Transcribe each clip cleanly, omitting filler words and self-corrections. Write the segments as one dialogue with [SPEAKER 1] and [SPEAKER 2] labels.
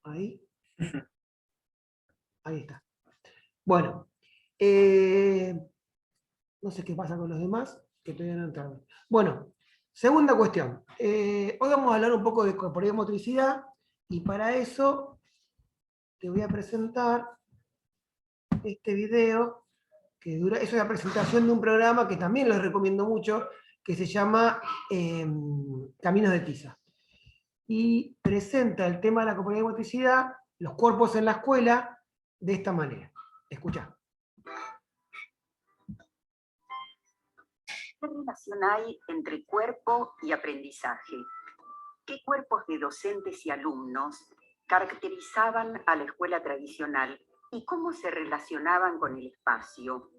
[SPEAKER 1] Ahí. Ahí está. Bueno, no sé qué pasa con los demás, que todavía no entraron. Bueno, segunda cuestión. Hoy vamos a hablar un poco de corporalidad y motricidad, y para eso te voy a presentar este video, que dura, es una presentación de un programa que también les recomiendo mucho, que se llama Caminos de Tiza. Y presenta el tema de la corporalidad y motricidad, los cuerpos en la escuela, de esta manera. Escuchá.
[SPEAKER 2] ¿Qué relación hay entre cuerpo y aprendizaje? ¿Qué cuerpos de docentes y alumnos caracterizaban a la escuela tradicional y cómo se relacionaban con el espacio?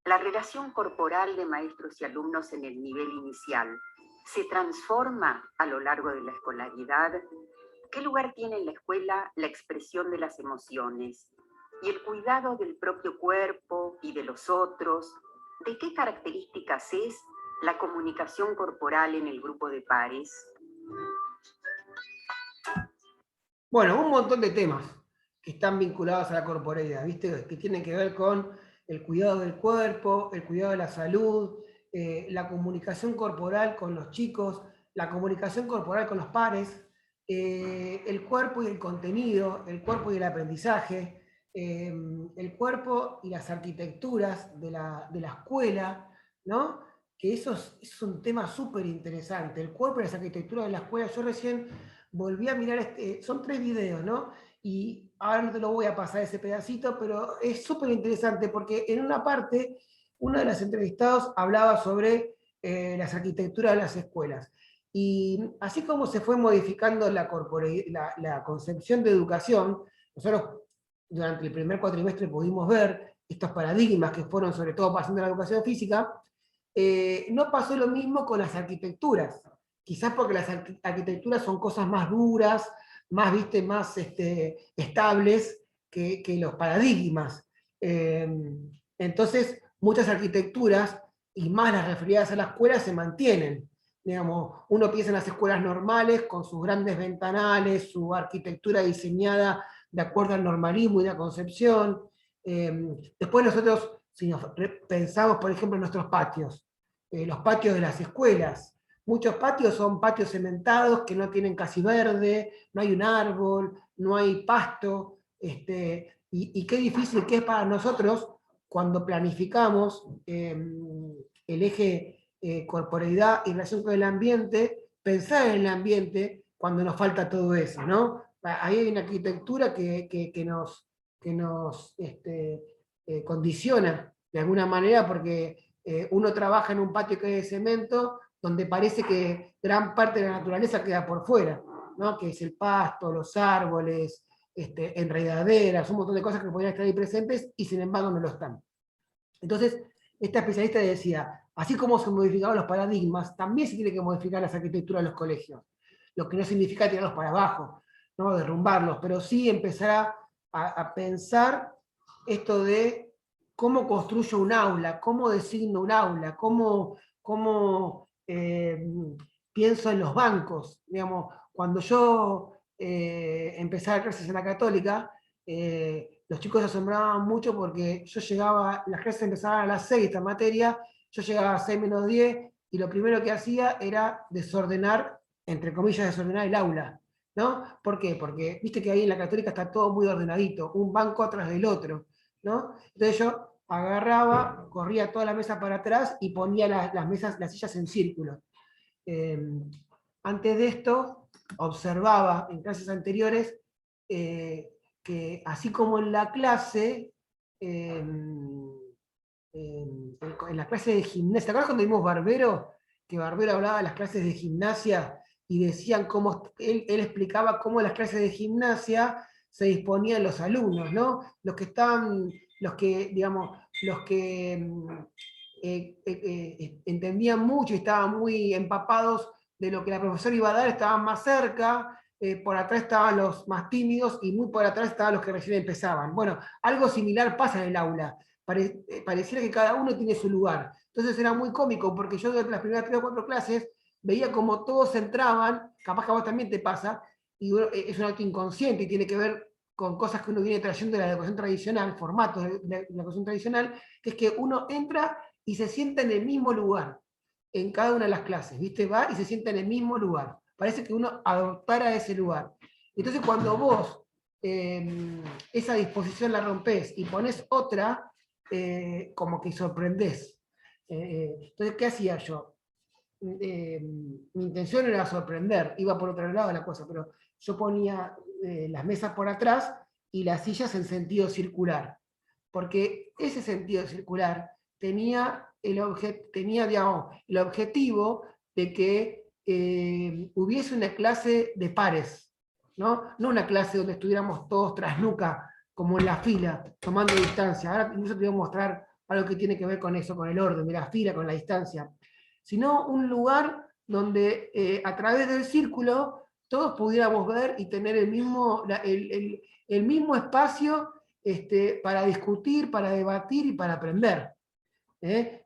[SPEAKER 2] La relación corporal de maestros y alumnos en el nivel inicial se transforma a lo largo de la escolaridad. ¿Qué lugar tiene en la escuela la expresión de las emociones y el cuidado del propio cuerpo y de los otros? ¿De qué características es la comunicación corporal en el grupo de pares?
[SPEAKER 1] Bueno, un montón de temas que están vinculados a la corporalidad, ¿viste? Que tienen que ver con el cuidado del cuerpo, el cuidado de la salud, la comunicación corporal con los chicos, la comunicación corporal con los pares, el cuerpo y el contenido, el cuerpo y el aprendizaje, el cuerpo y las arquitecturas de la escuela, ¿no? Que eso es un tema súper interesante, el cuerpo y las arquitecturas de la escuela. Yo recién volví a mirar, son 3 videos, ¿no? Y ahora no te lo voy a pasar ese pedacito, pero es súper interesante porque en una parte, uno de los entrevistados hablaba sobre las arquitecturas de las escuelas. Y así como se fue modificando la concepción de educación, nosotros durante el primer cuatrimestre pudimos ver estos paradigmas que fueron sobre todo pasando a la educación física. No pasó lo mismo con las arquitecturas. Quizás porque las arquitecturas son cosas más duras, más, ¿viste? Más estables que los paradigmas. Entonces, muchas arquitecturas, y más las referidas a la escuela, se mantienen. Digamos, uno piensa en las escuelas normales, con sus grandes ventanales, su arquitectura diseñada de acuerdo al normalismo y la concepción. Después nosotros, si nos pensamos, por ejemplo, en nuestros patios, los patios de las escuelas, muchos patios son patios cementados que no tienen casi verde, no hay un árbol, no hay pasto, y qué difícil que es para nosotros cuando planificamos el eje corporeidad y relación con el ambiente, pensar en el ambiente cuando nos falta todo eso, ¿no? Ahí hay una arquitectura que nos condiciona de alguna manera porque uno trabaja en un patio que es de cemento, donde parece que gran parte de la naturaleza queda por fuera, ¿no? Que es el pasto, los árboles, enredaderas, un montón de cosas que podrían estar ahí presentes y sin embargo no lo están. Entonces, esta especialista decía, así como se modificaron los paradigmas, también se tiene que modificar las arquitecturas de los colegios, lo que no significa tirarlos para abajo, no derrumbarlos, pero sí empezar a pensar esto de cómo construyo un aula, cómo designo un aula, cómo pienso en los bancos. Digamos, cuando yo empecé a dar clases en la Católica, los chicos se asombraban mucho porque yo llegaba, las clases empezaban a las 6, esta materia, yo llegaba a 6 menos 10, y lo primero que hacía era desordenar, entre comillas, desordenar el aula. ¿No? ¿Por qué? Porque viste que ahí en la Católica está todo muy ordenadito, un banco atrás del otro, ¿no? Entonces yo agarraba, corría toda la mesa para atrás y ponía las mesas, las sillas en círculo. Eh, Antes de esto, observaba en clases anteriores que así como en la clase, en la clase de gimnasia, ¿te acuerdas cuando vimos Barbero? Que Barbero hablaba de las clases de gimnasia y decían cómo, él explicaba cómo las clases de gimnasia se disponían los alumnos, ¿no? Los que estaban, los que, digamos, los que entendían mucho y estaban muy empapados de lo que la profesora iba a dar, estaban más cerca, por atrás estaban los más tímidos y muy por atrás estaban los que recién empezaban. Bueno, algo similar pasa en el aula. Pareciera que cada uno tiene su lugar. Entonces era muy cómico, porque yo de las primeras 3 o 4 clases veía como todos entraban, capaz que a vos también te pasa, es un acto inconsciente y tiene que ver con cosas que uno viene trayendo de la educación tradicional, formatos de la educación tradicional, que es que uno entra y se sienta en el mismo lugar, en cada una de las clases, ¿viste? Va y se sienta en el mismo lugar. Parece que uno adoptara ese lugar. Entonces cuando vos esa disposición la rompés y pones otra, como que sorprendés. Entonces, ¿qué hacía yo? Mi intención era sorprender, iba por otro lado la cosa, pero yo ponía las mesas por atrás y las sillas en sentido circular, porque ese sentido circular tenía digamos, el objetivo de que hubiese una clase de pares, ¿no? Una clase donde estuviéramos todos tras nuca, como en la fila, tomando distancia. Ahora incluso te voy a mostrar algo que tiene que ver con eso, con el orden de la fila, con la distancia, sino un lugar donde a través del círculo todos pudiéramos ver y tener el mismo espacio para discutir, para debatir y para aprender.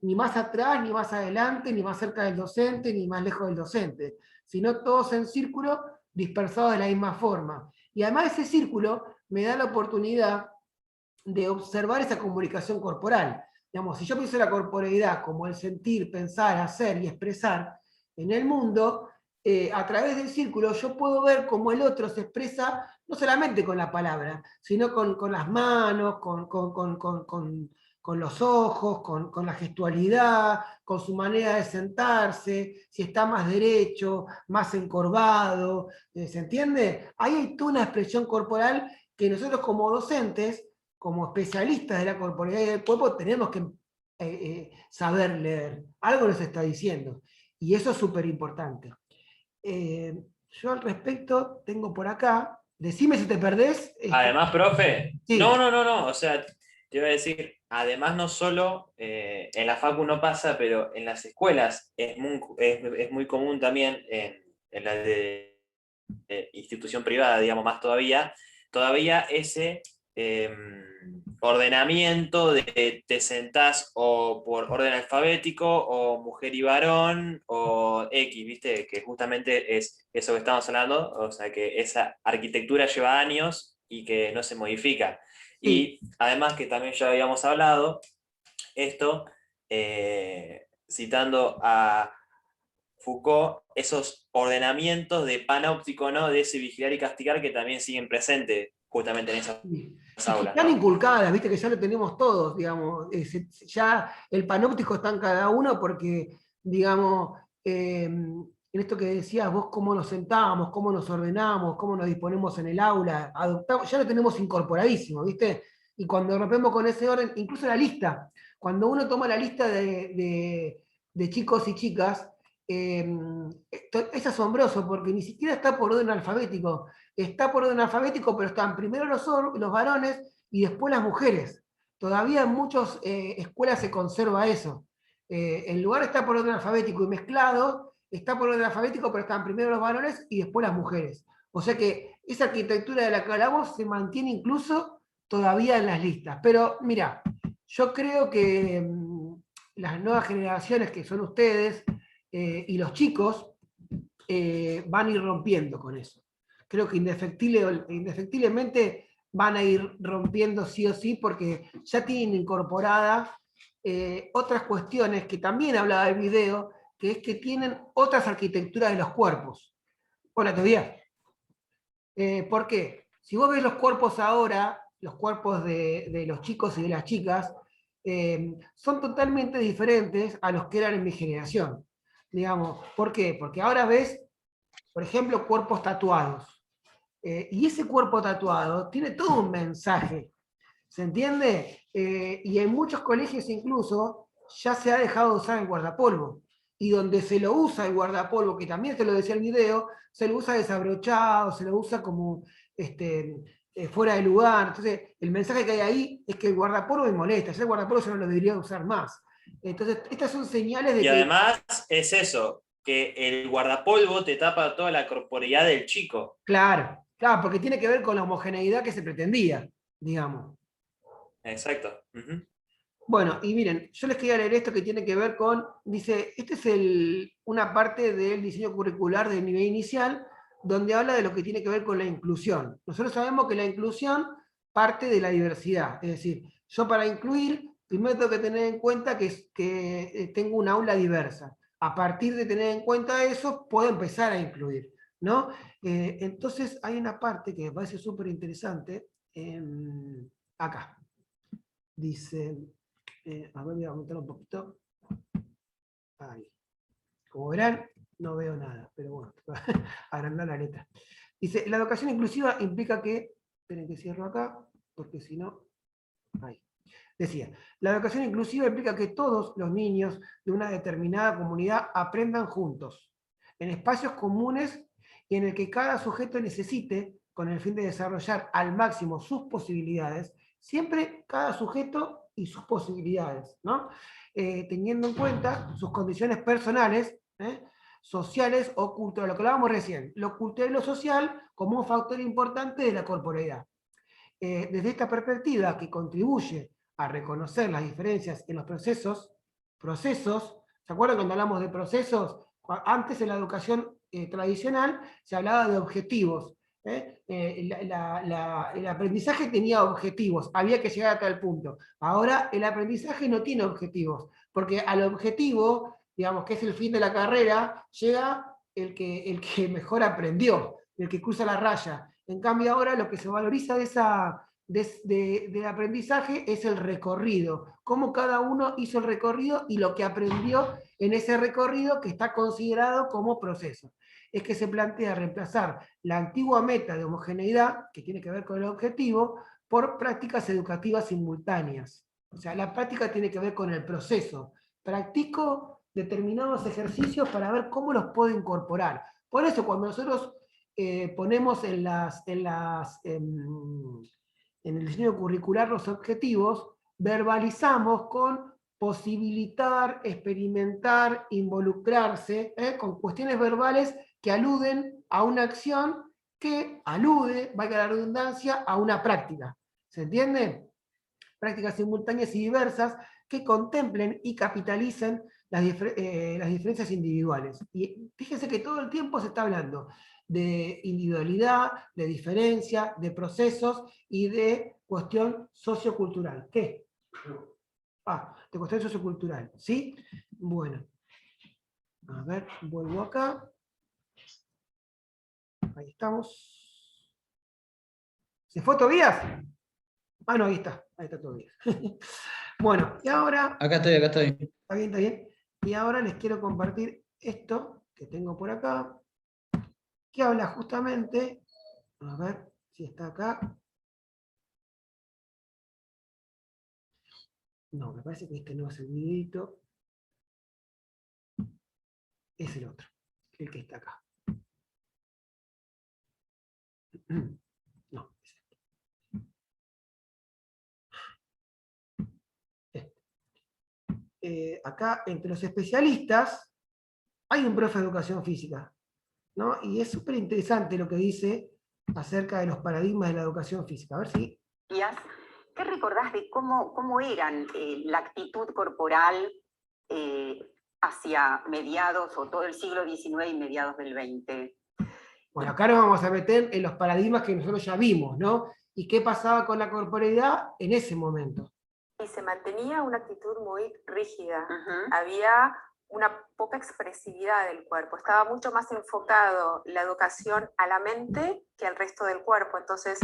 [SPEAKER 1] Ni más atrás, ni más adelante, ni más cerca del docente, ni más lejos del docente, sino todos en círculo, dispersados de la misma forma. Y además ese círculo me da la oportunidad de observar esa comunicación corporal. Digamos, si yo pienso la corporeidad como el sentir, pensar, hacer y expresar en el mundo, a través del círculo yo puedo ver cómo el otro se expresa no solamente con la palabra, sino con las manos, con los ojos, con la gestualidad, con su manera de sentarse, si está más derecho, más encorvado, ¿se entiende? Ahí hay toda una expresión corporal que nosotros como docentes, como especialistas de la corporalidad y del cuerpo, tenemos que saber leer. Algo nos está diciendo. Y eso es súper importante. Yo al respecto tengo por acá, decime si te perdés.
[SPEAKER 3] Además, profe,
[SPEAKER 1] Sí.
[SPEAKER 3] no, o sea, te iba a decir, además no solo en la facu no pasa, pero en las escuelas es muy común también, en la de institución privada, digamos, más todavía ese ordenamiento de te sentás o por orden alfabético, o mujer y varón, o X, ¿viste? Que justamente es eso que estamos hablando, o sea, que esa arquitectura lleva años y que no se modifica.
[SPEAKER 1] Sí.
[SPEAKER 3] Y además que también ya habíamos hablado, esto, citando a Foucault, esos ordenamientos de panóptico, ¿no? De ese vigilar y castigar que también siguen presentes justamente en esas
[SPEAKER 1] Sí. Es que
[SPEAKER 3] aulas,
[SPEAKER 1] están
[SPEAKER 3] ¿no?
[SPEAKER 1] inculcadas, viste que ya lo tenemos todos, digamos, ya el panóptico está en cada uno porque, digamos, en esto que decías vos, cómo nos sentamos, cómo nos ordenamos, cómo nos disponemos en el aula, adoptamos, ya lo tenemos incorporadísimo, viste, y cuando rompemos con ese orden, incluso la lista, cuando uno toma la lista de chicos y chicas, es asombroso porque ni siquiera está por orden alfabético, está por orden alfabético, pero están primero los varones y después las mujeres. Todavía en muchas escuelas se conserva eso. En lugar de estar por orden alfabético y mezclado, está por orden alfabético, pero están primero los varones y después las mujeres. O sea que esa arquitectura de la que hablamos se mantiene incluso todavía en las listas. Pero mira, yo creo que las nuevas generaciones que son ustedes y los chicos van a ir rompiendo con eso. Creo que indefectiblemente van a ir rompiendo sí o sí porque ya tienen incorporadas otras cuestiones que también hablaba el video, que es que tienen otras arquitecturas de los cuerpos. Hola, todavía. ¿Por qué? Si vos ves los cuerpos ahora, los cuerpos de los chicos y de las chicas, son totalmente diferentes a los que eran en mi generación. Digamos, ¿por qué? Porque ahora ves, por ejemplo, cuerpos tatuados. Y ese cuerpo tatuado tiene todo un mensaje, ¿se entiende? Y en muchos colegios incluso ya se ha dejado de usar el guardapolvo. Y donde se lo usa el guardapolvo, que también se lo decía el video, se lo usa desabrochado, se lo usa como fuera de lugar. Entonces, el mensaje que hay ahí es que el guardapolvo me molesta, ya el guardapolvo yo no lo debería usar más. Entonces, estas son señales de
[SPEAKER 3] Y
[SPEAKER 1] que...
[SPEAKER 3] además es eso, que el guardapolvo te tapa toda la corporeidad del chico.
[SPEAKER 1] Claro, claro, porque tiene que ver con la homogeneidad que se pretendía, digamos.
[SPEAKER 3] Exacto. Uh-huh.
[SPEAKER 1] Bueno, y miren, yo les quería leer esto que tiene que ver con, dice, este es una parte del diseño curricular del nivel inicial, donde habla de lo que tiene que ver con la inclusión. Nosotros sabemos que la inclusión parte de la diversidad, es decir, yo para incluir, primero tengo que tener en cuenta que tengo un aula diversa. A partir de tener en cuenta eso, puedo empezar a incluir, ¿no? Entonces hay una parte que me parece súper interesante, acá. Dice, a ver, voy a aumentar un poquito. Ahí. Como verán, no veo nada, pero bueno, agrandar la letra. Dice, la educación inclusiva implica que, esperen que cierro acá, porque si no, ahí. Decía, la educación inclusiva implica que todos los niños de una determinada comunidad aprendan juntos, en espacios comunes y en el que cada sujeto necesite, con el fin de desarrollar al máximo sus posibilidades, siempre cada sujeto y sus posibilidades, ¿no? Teniendo en cuenta sus condiciones personales, sociales o culturales, lo que hablábamos recién, lo cultural y lo social como un factor importante de la corporeidad. Desde esta perspectiva que contribuye a reconocer las diferencias en los procesos, ¿se acuerdan cuando hablamos de procesos? Antes en la educación tradicional se hablaba de objetivos. El aprendizaje tenía objetivos, había que llegar a tal punto. Ahora el aprendizaje no tiene objetivos, porque al objetivo, digamos que es el fin de la carrera, llega el que mejor aprendió, el que cruza la raya. En cambio ahora lo que se valoriza del aprendizaje es el recorrido, cómo cada uno hizo el recorrido y lo que aprendió en ese recorrido que está considerado como proceso. Es que se plantea reemplazar la antigua meta de homogeneidad, que tiene que ver con el objetivo, por prácticas educativas simultáneas. O sea, la práctica tiene que ver con el proceso. Practico determinados ejercicios para ver cómo los puedo incorporar. Por eso cuando nosotros ponemos en el diseño curricular los objetivos, verbalizamos con posibilitar, experimentar, involucrarse, con cuestiones verbales que aluden a una acción que alude, valga la redundancia, a una práctica. ¿Se entiende? Prácticas simultáneas y diversas que contemplen y capitalicen las diferencias individuales. Y fíjense que todo el tiempo se está hablando de individualidad, de diferencia, de procesos y de cuestión sociocultural. ¿Qué? De cuestión sociocultural, ¿sí? Bueno. A ver, vuelvo acá. Ahí estamos. ¿Se fue Tobías? Ah, no, ahí está Tobías. Bueno, y ahora...
[SPEAKER 4] Acá estoy.
[SPEAKER 1] Está bien, está bien. Y ahora les quiero compartir esto que tengo por acá, que habla justamente, a ver si está acá. No, me parece que este no es el videito. Es el otro, el que está acá. No, es este. Acá, entre los especialistas, hay un profe de educación física, ¿no? Y es súper interesante lo que dice acerca de los paradigmas de la educación física. A ver si...
[SPEAKER 2] ¿Qué recordás de cómo eran la actitud corporal hacia mediados o todo el siglo XIX y mediados del XX?
[SPEAKER 1] Bueno, acá nos vamos a meter en los paradigmas que nosotros ya vimos, ¿no? Y qué pasaba con la corporeidad en ese momento.
[SPEAKER 5] Y se mantenía una actitud muy rígida. Había una poca expresividad del cuerpo. Estaba mucho más enfocado la educación a la mente que al resto del cuerpo. Entonces...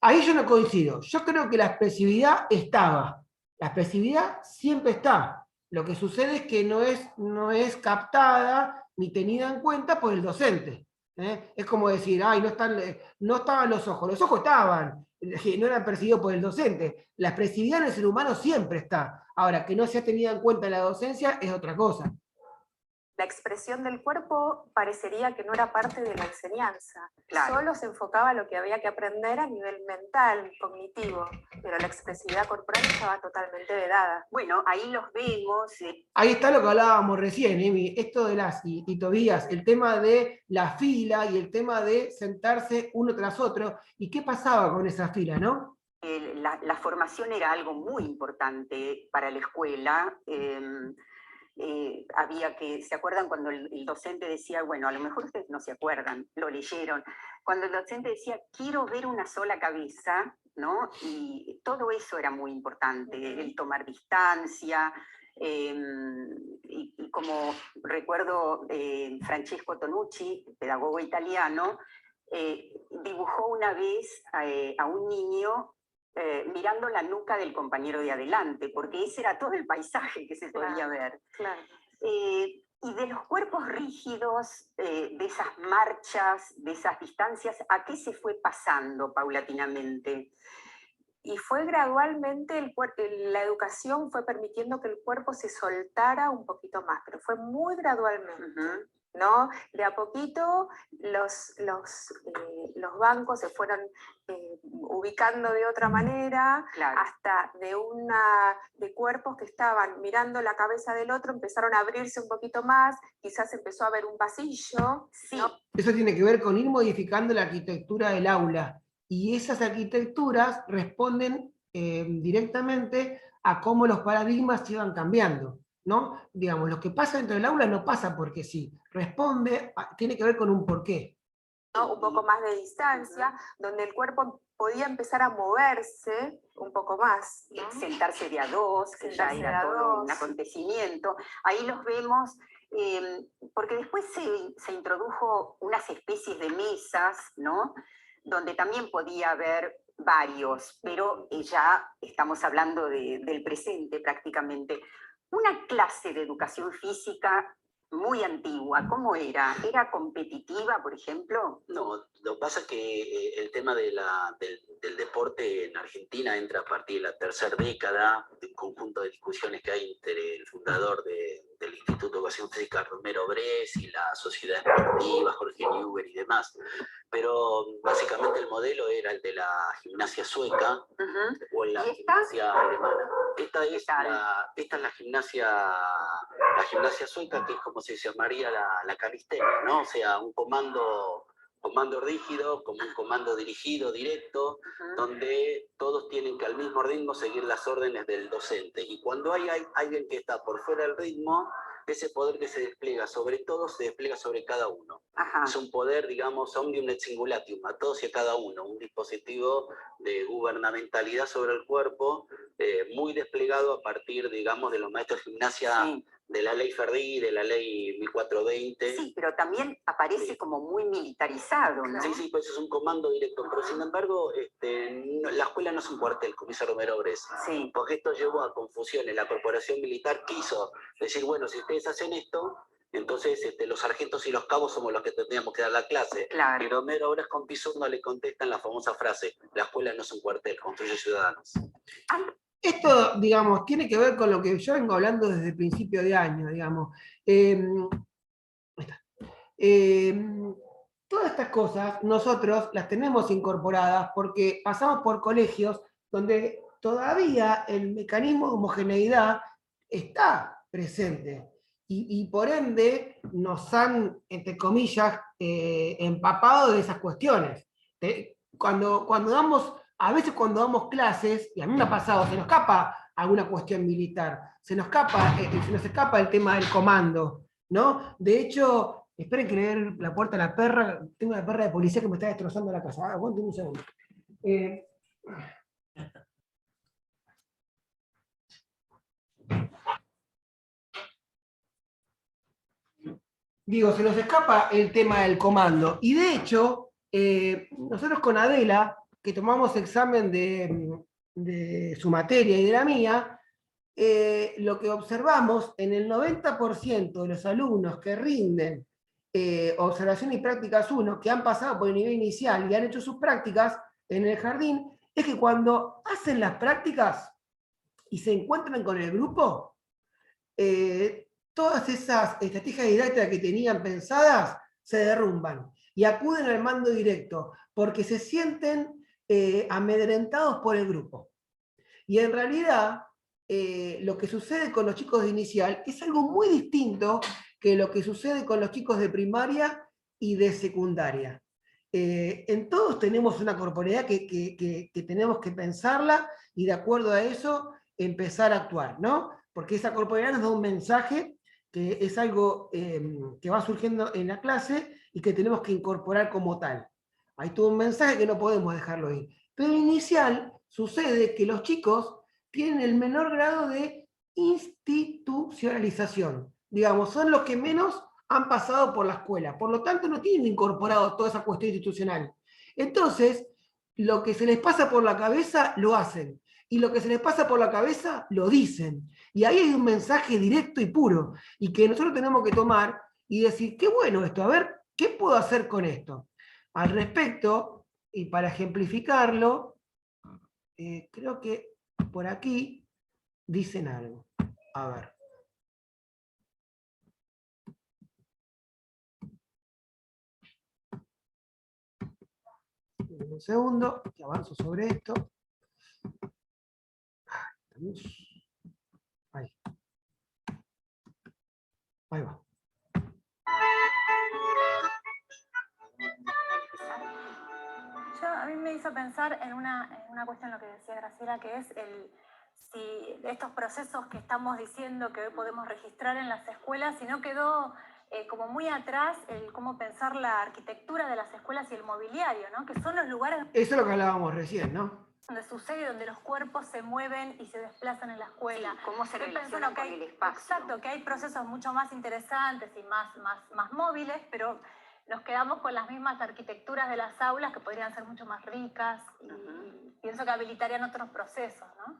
[SPEAKER 1] Ahí yo no coincido. Yo creo que la expresividad estaba. La expresividad siempre está. Lo que sucede es que no es captada ni tenida en cuenta por el docente. Es como decir, ay, no estaban los ojos estaban, no eran percibidos por el docente. La expresividad en el ser humano siempre está. Ahora, que no sea tenida en cuenta en la docencia es otra cosa.
[SPEAKER 5] La expresión del cuerpo parecería que no era parte de la enseñanza.
[SPEAKER 2] Claro.
[SPEAKER 5] Solo se enfocaba lo que había que aprender a nivel mental, cognitivo, pero la expresividad corporal estaba totalmente vedada.
[SPEAKER 2] Bueno, ahí los vemos.
[SPEAKER 1] Ahí está lo que hablábamos recién, Emi, esto de las y Tobías, el tema de la fila y el tema de sentarse uno tras otro. ¿Y qué pasaba con esa fila, no?
[SPEAKER 2] La formación era algo muy importante para la escuela. ¿se acuerdan cuando el docente decía, bueno, a lo mejor ustedes no se acuerdan, lo leyeron, cuando el docente decía, quiero ver una sola cabeza, ¿no? Y todo eso era muy importante, el tomar distancia, y como recuerdo Francesco Tonucci, pedagogo italiano, dibujó una vez a un niño mirando la nuca del compañero de adelante, porque ese era todo el paisaje que se podía ver.
[SPEAKER 5] Claro.
[SPEAKER 2] Y de los cuerpos rígidos, de esas marchas, de esas distancias, ¿a qué se fue pasando paulatinamente?
[SPEAKER 5] Y fue gradualmente, la educación fue permitiendo que el cuerpo se soltara un poquito más, pero fue muy gradualmente. ¿No? De a poquito los bancos se fueron ubicando de otra manera,
[SPEAKER 2] claro,
[SPEAKER 5] hasta de cuerpos que estaban mirando la cabeza del otro, empezaron a abrirse un poquito más, quizás empezó a haber un pasillo.
[SPEAKER 2] Sí.
[SPEAKER 5] ¿No?
[SPEAKER 1] Eso tiene que ver con ir modificando la arquitectura del aula, y esas arquitecturas responden directamente a cómo los paradigmas se iban cambiando, ¿no? Digamos, lo que pasa dentro del aula no pasa porque sí, tiene que ver con un porqué.
[SPEAKER 5] ¿No? Un poco más de distancia, donde el cuerpo podía empezar a moverse un poco más, ¿no?
[SPEAKER 2] Sentarse de a dos, que ya era todo un acontecimiento. Ahí los vemos, porque después se introdujo unas especies de mesas, ¿no? Donde también podía haber varios, pero ya estamos hablando del presente prácticamente. Una clase de educación física muy antigua, ¿cómo era? ¿Era competitiva, por ejemplo?
[SPEAKER 4] No, lo que pasa es que el tema del deporte en Argentina entra a partir de la tercera década, de un conjunto de discusiones que hay entre el fundador del Instituto de Educación Física, Romero Bres, y la Sociedad Esportiva, Jorge Newbery y demás. Pero básicamente el modelo era el de la gimnasia sueca o la gimnasia alemana. Esta es la gimnasia sueca, que es como se llamaría la calistenia, ¿no? O sea, un comando rígido, como un comando dirigido, directo, donde todos tienen que al mismo ritmo seguir las órdenes del docente. Y cuando hay alguien que está por fuera del ritmo, ese poder que se despliega sobre todos se despliega sobre cada uno.
[SPEAKER 2] Ajá.
[SPEAKER 4] Es un poder, digamos, omnium et singulatium, a todos y a cada uno, un dispositivo de gubernamentalidad sobre el cuerpo, muy desplegado a partir, digamos, de los maestros de gimnasia, sí, de la ley Ferdi, de la ley 1420.
[SPEAKER 2] Sí, pero también aparece como muy militarizado, ¿no?
[SPEAKER 4] Sí, pues es un comando directo, pero sin embargo, la escuela no es un cuartel, como dice Romero Bres.
[SPEAKER 2] Sí.
[SPEAKER 4] Porque esto llevó a confusiones. La corporación militar quiso decir, bueno, si ustedes hacen esto, entonces los sargentos y los cabos somos los que tendríamos que dar la clase.
[SPEAKER 2] Claro.
[SPEAKER 4] Y Romero Bres con Pisurno le contestan la famosa frase, la escuela no es un cuartel, construye ciudadanos.
[SPEAKER 1] Esto, digamos, tiene que ver con lo que yo vengo hablando desde el principio de año, digamos. Todas estas cosas nosotros las tenemos incorporadas porque pasamos por colegios donde todavía el mecanismo de homogeneidad está presente. Y por ende nos han, entre comillas, empapado de esas cuestiones. A veces cuando damos clases, y a mí me ha pasado, se nos escapa alguna cuestión militar, se nos escapa el tema del comando, ¿no? De hecho, esperen que le dé la puerta a la perra, tengo una perra de policía que me está destrozando la casa. Aguanten un segundo. Digo, se nos escapa el tema del comando. Y de hecho, nosotros con Adela, que tomamos examen de su materia y de la mía, lo que observamos en el 90% de los alumnos que rinden observación y prácticas 1, que han pasado por el nivel inicial y han hecho sus prácticas en el jardín, es que cuando hacen las prácticas y se encuentran con el grupo, todas esas estrategias didácticas que tenían pensadas se derrumban y acuden al mando directo porque se sienten amedrentados por el grupo. Y en realidad, lo que sucede con los chicos de inicial es algo muy distinto que lo que sucede con los chicos de primaria y de secundaria. En todos tenemos una corporeidad que tenemos que pensarla y de acuerdo a eso empezar a actuar, ¿no? Porque esa corporeidad nos da un mensaje que es algo que va surgiendo en la clase y que tenemos que incorporar como tal. Hay todo un mensaje que no podemos dejarlo ir. Pero inicial sucede que los chicos tienen el menor grado de institucionalización. Digamos, son los que menos han pasado por la escuela. Por lo tanto, no tienen incorporado toda esa cuestión institucional. Entonces, lo que se les pasa por la cabeza, lo hacen. Y lo que se les pasa por la cabeza, lo dicen. Y ahí hay un mensaje directo y puro. Y que nosotros tenemos que tomar y decir, qué bueno esto, a ver, ¿qué puedo hacer con esto? Al respecto, y para ejemplificarlo, creo que por aquí dicen algo. A ver. Un segundo, que avanzo sobre esto. Ahí. Ahí va.
[SPEAKER 6] A mí me hizo pensar en una cuestión, lo que decía Graciela, que es si estos procesos que estamos diciendo que hoy podemos registrar en las escuelas, si no quedó como muy atrás el cómo pensar la arquitectura de las escuelas y el mobiliario, ¿no? Que son los lugares...
[SPEAKER 1] Eso es lo que hablábamos recién, ¿no?
[SPEAKER 6] Donde sucede, donde los cuerpos se mueven y se desplazan en la escuela.
[SPEAKER 2] Sí, cómo se relacionan con el espacio.
[SPEAKER 6] Exacto, que hay procesos mucho más interesantes y más móviles, pero nos quedamos con las mismas arquitecturas de las aulas que podrían ser mucho más ricas y pienso que habilitarían otros procesos, ¿no?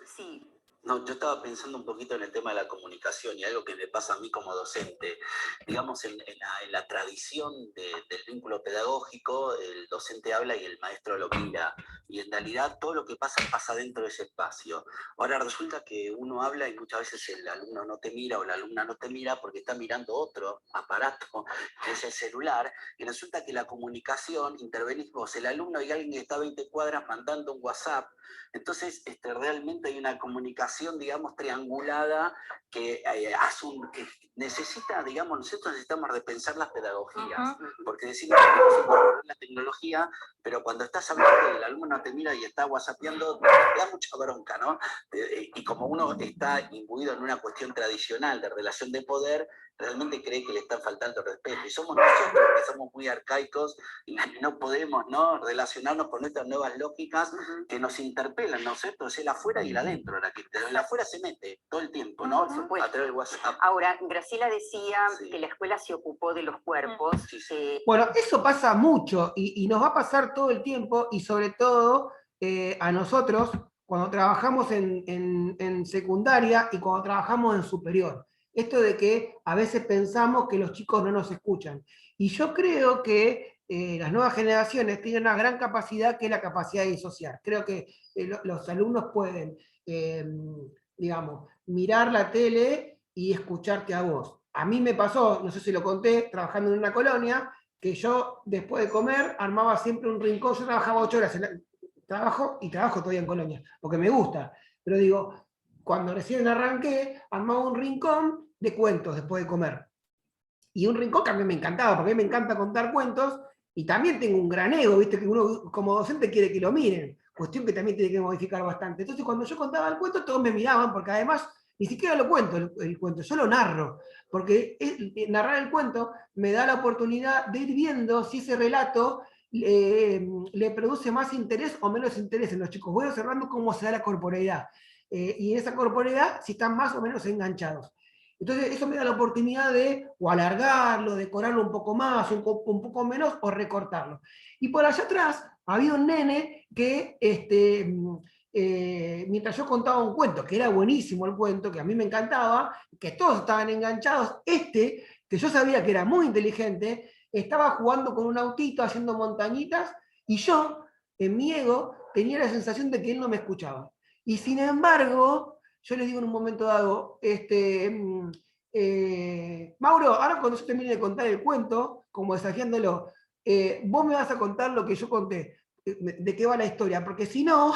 [SPEAKER 2] Sí.
[SPEAKER 4] No, yo estaba pensando un poquito en el tema de la comunicación y algo que me pasa a mí como docente. Digamos, en la tradición del vínculo pedagógico, el docente habla y el maestro lo mira. Y en realidad todo lo que pasa dentro de ese espacio. Ahora resulta que uno habla y muchas veces el alumno no te mira o la alumna no te mira porque está mirando otro aparato, que es el celular. Y resulta que la comunicación, intervenís vos, el alumno y alguien que está a 20 cuadras mandando un WhatsApp. Entonces, realmente hay una comunicación, digamos, triangulada que que necesita, digamos, nosotros necesitamos repensar las pedagogías, porque decimos que vamos a incorporar la tecnología, pero cuando estás hablando y el alumno te mira y está whatsappeando, te da mucha bronca, ¿no? Y como uno está imbuido en una cuestión tradicional de relación de poder, realmente cree que le está faltando respeto. Y somos nosotros que somos muy arcaicos y no podemos, ¿no?, relacionarnos con estas nuevas lógicas que nos interpelan, ¿no es cierto? Es el afuera y el adentro, el afuera se mete todo el tiempo, ¿no? A través del WhatsApp.
[SPEAKER 2] Ahora, Graciela decía que la escuela se ocupó de los cuerpos.
[SPEAKER 1] Bueno, eso pasa mucho y nos va a pasar todo el tiempo y sobre todo a nosotros cuando trabajamos en secundaria y cuando trabajamos en superior. Esto de que a veces pensamos que los chicos no nos escuchan. Y yo creo que las nuevas generaciones tienen una gran capacidad que es la capacidad de disociar. Creo que los alumnos pueden, digamos, mirar la tele y escucharte a vos. A mí me pasó, no sé si lo conté, trabajando en una colonia, que yo después de comer armaba siempre un rincón. Yo trabajaba 8 horas en trabajo y trabajo todavía en colonia, porque me gusta. Pero digo, cuando recién arranqué, armaba un rincón de cuentos después de comer. Y un rincón que a mí me encantaba, porque a mí me encanta contar cuentos, y también tengo un gran ego, ¿viste? Que uno como docente quiere que lo miren, cuestión que también tiene que modificar bastante. Entonces cuando yo contaba el cuento, todos me miraban, porque además ni siquiera lo cuento el cuento, yo lo narro, porque narrar el cuento me da la oportunidad de ir viendo si ese relato le produce más interés o menos interés en los chicos. Voy observando cómo se da la corporeidad. Y en esa corporeidad si están más o menos enganchados. Entonces eso me da la oportunidad de o alargarlo, decorarlo un poco más, un poco menos, o recortarlo. Y por allá atrás había un nene que, mientras yo contaba un cuento, que era buenísimo el cuento, que a mí me encantaba, que todos estaban enganchados, que yo sabía que era muy inteligente, estaba jugando con un autito, haciendo montañitas, y yo, en mi ego, tenía la sensación de que él no me escuchaba. Y sin embargo, yo le digo en un momento dado, Mauro, ahora cuando yo termine de contar el cuento, como desafiándolo, vos me vas a contar lo que yo conté, de qué va la historia, porque si no,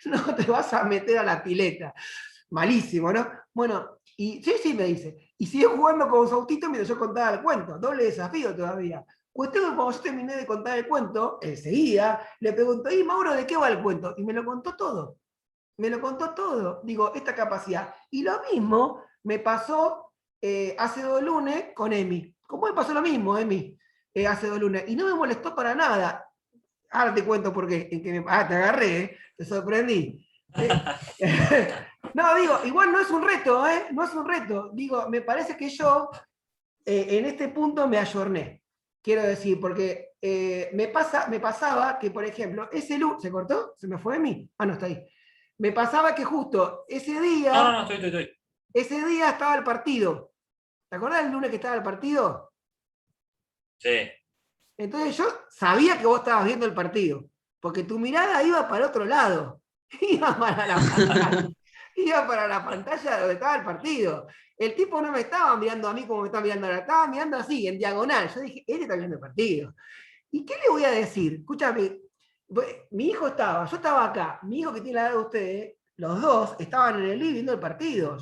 [SPEAKER 1] no te vas a meter a la pileta. Malísimo, ¿no? Bueno, y sí, me dice, y sigue jugando con su autito mientras yo contaba el cuento, doble desafío todavía. Cuestión que cuando yo terminé de contar el cuento, enseguida le pregunto, ¿y Mauro, de qué va el cuento? Y me lo contó todo. Me lo contó todo, digo, esta capacidad. Y lo mismo me pasó hace 2 lunes con Emi. Como me pasó lo mismo, Emi, hace 2 lunes. Y no me molestó para nada. Ahora te cuento por qué. Te agarré, te sorprendí. No, digo, igual no es un reto, no es un reto. Digo, me parece que yo en este punto me ayorné. Quiero decir, porque me pasaba que, por ejemplo, ese lunes. ¿Se cortó? ¿Se me fue Emi? Ah, no, está ahí. Me pasaba que justo ese día.
[SPEAKER 3] No, estoy.
[SPEAKER 1] Ese día estaba el partido. ¿Te acordás del lunes que estaba el partido?
[SPEAKER 3] Sí.
[SPEAKER 1] Entonces yo sabía que vos estabas viendo el partido, porque tu mirada iba para otro lado. Iba para la pantalla donde estaba el partido. El tipo no me estaba mirando a mí como me está mirando ahora, estaba mirando así, en diagonal. Yo dije, este está viendo el partido. ¿Y qué le voy a decir? Escúchame, mi hijo yo estaba acá, mi hijo que tiene la edad de ustedes, los dos estaban en el living viendo el partido.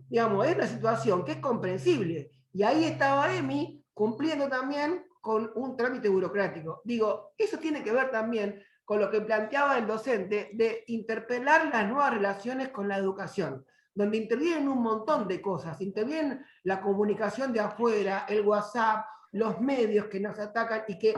[SPEAKER 1] Digamos, es una situación que es comprensible. Y ahí estaba Emi cumpliendo también con un trámite burocrático. Digo, eso tiene que ver también con lo que planteaba el docente de interpelar las nuevas relaciones con la educación, donde intervienen un montón de cosas. Intervienen la comunicación de afuera, el WhatsApp, los medios que nos atacan y que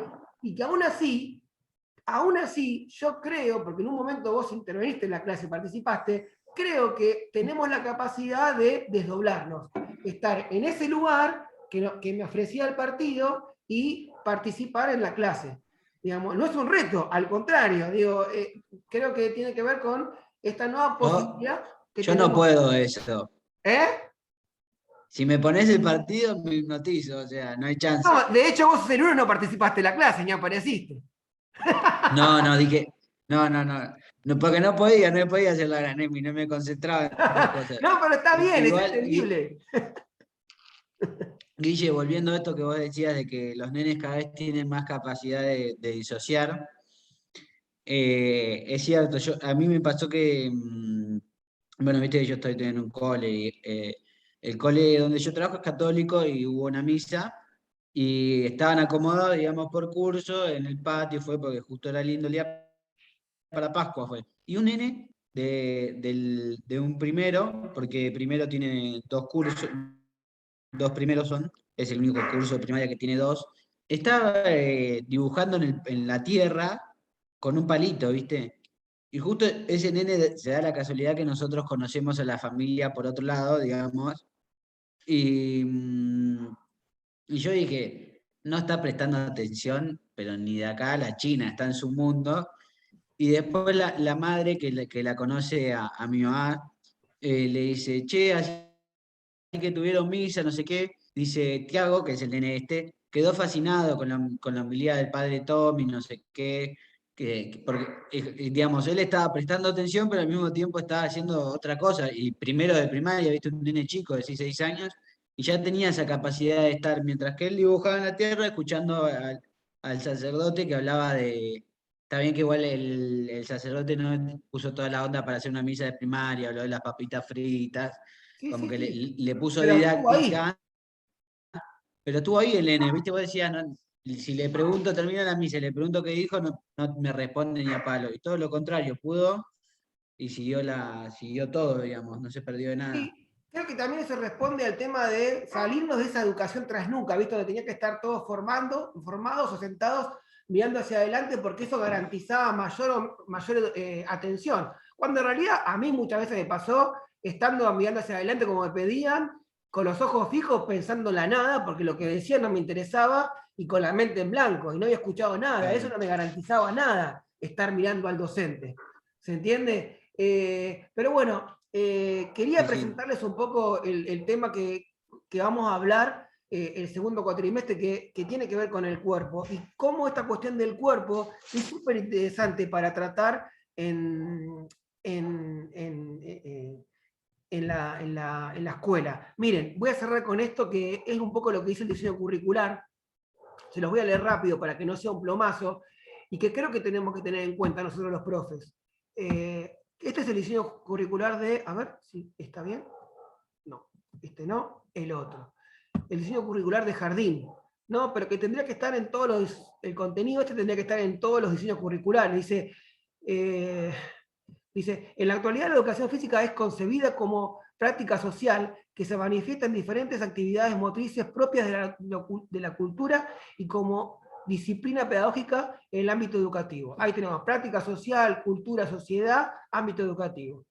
[SPEAKER 1] aún así, yo creo, porque en un momento vos interveniste en la clase, participaste, creo que tenemos la capacidad de desdoblarnos, estar en ese lugar que me ofrecía el partido y participar en la clase. Digamos, no es un reto, al contrario, digo, creo que tiene que ver con esta nueva posibilidad que
[SPEAKER 7] yo
[SPEAKER 1] tenemos.
[SPEAKER 7] No puedo eso.
[SPEAKER 1] ¿Eh?
[SPEAKER 7] Si me pones el partido, me hipnotizo, o sea, no hay chance.
[SPEAKER 1] No, de hecho, vos el lunes no participaste en la clase, ni apareciste.
[SPEAKER 7] No, dije, no, porque no podía hacer la gran Emi, no me concentraba en otras cosas.
[SPEAKER 1] No, pero está bien,
[SPEAKER 7] Igual,
[SPEAKER 1] es entendible.
[SPEAKER 7] Guille, volviendo a esto que vos decías de que los nenes cada vez tienen más capacidad de disociar, es cierto, a mí me pasó que, bueno, viste que yo estoy en un cole, y, el cole donde yo trabajo es católico y hubo una misa y estaban acomodados, digamos, por curso en el patio, fue porque justo era lindo el día para Pascua fue. Y un nene de un primero, porque primero tiene 2 cursos, 2 primeros es el único curso de primaria que tiene 2, estaba dibujando en la tierra con un palito, ¿viste? Y justo ese nene se da la casualidad que nosotros conocemos a la familia por otro lado, digamos, y yo dije, no está prestando atención, pero ni de acá a la China, está en su mundo. Y después la madre que la conoce a mi mamá, le dice, che, así que tuvieron misa, no sé qué. Dice, Tiago, que es el nene este, quedó fascinado con la humildad del padre Tommy, no sé qué. Porque, digamos, él estaba prestando atención, pero al mismo tiempo estaba haciendo otra cosa. Y primero de primaria, viste, un nene chico de 6 años, y ya tenía esa capacidad de estar, mientras que él dibujaba en la tierra, escuchando al sacerdote que hablaba de. Está bien que igual el sacerdote no puso toda la onda para hacer una misa de primaria, habló de las papitas fritas,
[SPEAKER 1] Sí,
[SPEAKER 7] como
[SPEAKER 1] sí,
[SPEAKER 7] que
[SPEAKER 1] sí.
[SPEAKER 7] le puso
[SPEAKER 1] Pero estuvo ahí.
[SPEAKER 7] didáctica, pero estuvo ahí el nene, ¿viste? Vos decías, no, si le pregunto, termina la misa, le pregunto qué dijo, no me responde ni a palo. Y todo lo contrario, pudo y siguió todo, digamos, no se perdió de nada.
[SPEAKER 1] Sí, creo que también eso responde al tema de salirnos de esa educación trasnuca, ¿viste? Donde tenía que estar todos formados o sentados mirando hacia adelante porque eso garantizaba mayor atención. Cuando en realidad a mí muchas veces me pasó estando mirando hacia adelante como me pedían, con los ojos fijos pensando en la nada, porque lo que decían no me interesaba, y con la mente en blanco, y no había escuchado nada.
[SPEAKER 7] Claro.
[SPEAKER 1] Eso no me garantizaba nada, estar mirando al docente. ¿Se entiende? Pero bueno, quería
[SPEAKER 7] Sí.
[SPEAKER 1] presentarles un poco el tema que vamos a hablar el segundo cuatrimestre, que tiene que ver con el cuerpo, y cómo esta cuestión del cuerpo es súper interesante para tratar en la escuela. Miren, voy a cerrar con esto, que es un poco lo que dice el diseño curricular. Se los voy a leer rápido para que no sea un plomazo, y que creo que tenemos que tener en cuenta nosotros los profes. Este es el diseño curricular de, a ver si está bien. No, este no, el otro. El diseño curricular de jardín. No, pero que tendría que estar en todos el contenido este tendría que estar en todos los diseños curriculares. Dice, Dice, en la actualidad la educación física es concebida como práctica social que se manifiesta en diferentes actividades motrices propias de la cultura y como disciplina pedagógica en el ámbito educativo. Ahí tenemos práctica social, cultura, sociedad, ámbito educativo.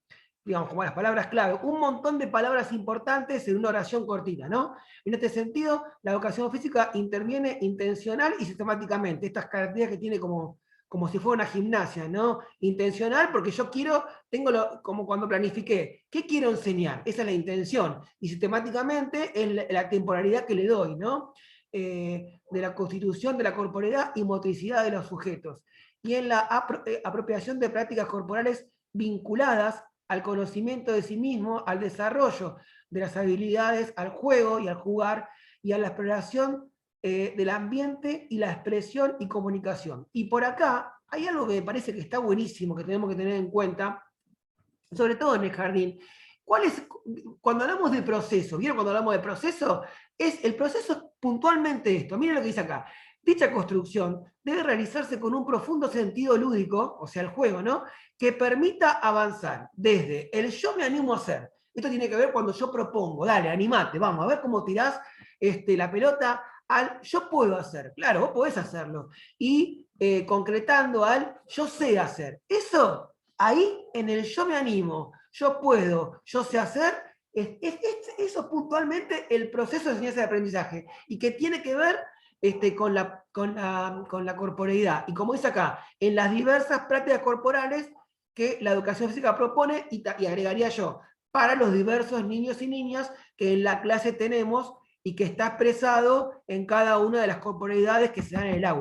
[SPEAKER 1] Digamos, como las palabras clave, un montón de palabras importantes en una oración cortita, ¿no? En este sentido, la educación física interviene intencional y sistemáticamente. Estas características que tiene como si fuera una gimnasia, ¿no? Intencional porque yo quiero, como cuando planifiqué, ¿qué quiero enseñar? Esa es la intención. Y sistemáticamente es la temporalidad que le doy, ¿no? De la constitución de la corporeidad y motricidad de los sujetos. Y en la apropiación de prácticas corporales vinculadas al conocimiento de sí mismo, al desarrollo de las habilidades, al juego y al jugar, y a la exploración del ambiente y la expresión y comunicación. Y por acá hay algo que me parece que está buenísimo, que tenemos que tener en cuenta, sobre todo en el jardín. Cuando hablamos de proceso, ¿vieron cuando hablamos de proceso? El proceso puntualmente esto. Miren lo que dice acá. Dicha construcción debe realizarse con un profundo sentido lúdico, o sea, el juego, ¿no? Que permita avanzar desde el yo me animo a hacer. Esto tiene que ver cuando yo propongo, dale, animate, vamos, a ver cómo tirás la pelota al yo puedo hacer. Claro, vos podés hacerlo. Y concretando al yo sé hacer. Eso, ahí en el yo me animo, yo puedo, yo sé hacer, eso puntualmente el proceso de enseñanza y aprendizaje. Y que tiene que ver con la corporeidad. Y como dice acá, en las diversas prácticas corporales que la educación física propone, y agregaría yo, para los diversos niños y niñas que en la clase tenemos y que está expresado en cada una de las corporeidades que se dan en el aula.